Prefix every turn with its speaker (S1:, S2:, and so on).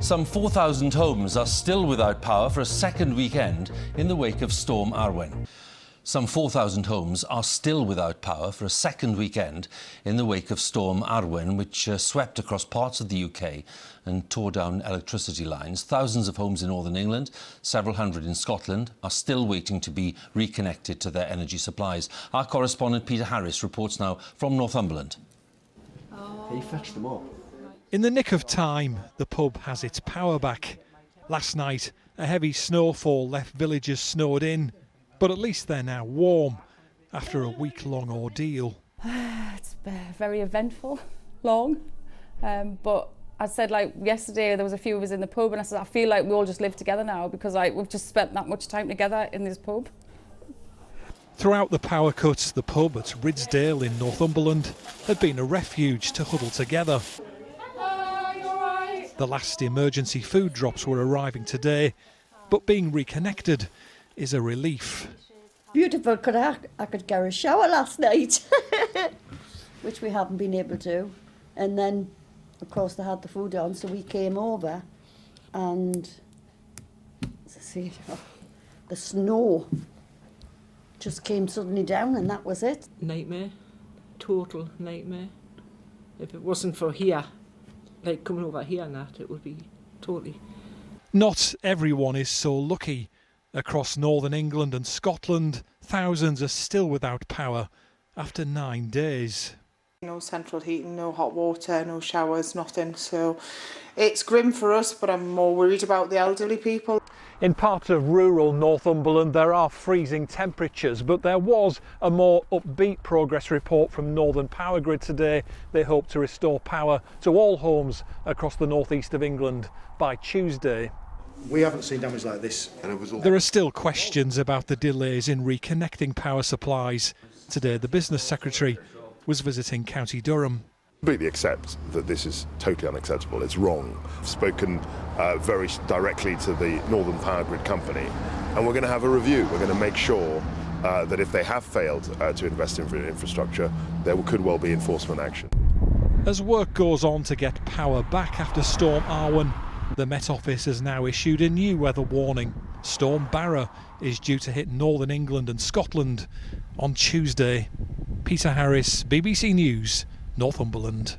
S1: Some 4,000 homes are still without power for a second weekend in the wake of Storm Arwen. Some 4,000 homes are still without power for a second weekend in the wake of Storm Arwen, which swept across parts of the UK and tore down electricity lines. Thousands of homes in northern England, several hundred in Scotland, are still waiting to be reconnected to their energy supplies. Our correspondent Peter Harris reports now from Northumberland.
S2: He fetched them up.
S3: In the nick of time, the pub has its power back. Last night, a heavy snowfall left villagers snowed in, but at least they're now warm after a week-long ordeal.
S4: It's very eventful, long, but I said, like, yesterday there was a few of us in the pub and I said, I feel like we all just live together now because we've just spent that much time together in this pub.
S3: Throughout the power cuts, the pub at Ridsdale in Northumberland had been a refuge to huddle together. The last emergency food drops were arriving today, but being reconnected is a relief.
S5: Beautiful, I could get a shower last night, which we haven't been able to. And then, of course, they had the food on, so we came over and the snow just came suddenly down and that was it.
S6: Nightmare, total nightmare. If it wasn't for here, like coming over here and that, it would be totally.
S3: Not everyone is so lucky. Across northern England and Scotland, thousands are still without power after 9 days.
S7: No central heating, no hot water, no showers, nothing. So it's grim for us, but I'm more worried about the elderly people.
S3: In parts of rural Northumberland there are freezing temperatures, but there was a more upbeat progress report from Northern Power Grid today. They hope to restore power to all homes across the northeast of England by Tuesday.
S2: We haven't seen damage like this.
S3: There are still questions about the delays in reconnecting power supplies. Today the Business Secretary was visiting County Durham.
S8: Completely accept that this is totally unacceptable. It's wrong. I've spoken very directly to the Northern Power Grid company, and we're going to have a review. We're going to make sure that if they have failed to invest in infrastructure, there could well be enforcement action.
S3: As work goes on to get power back after Storm Arwen, the Met Office has now issued a new weather warning. Storm Barra is due to hit northern England and Scotland on Tuesday. Peter Harris, BBC News, Northumberland.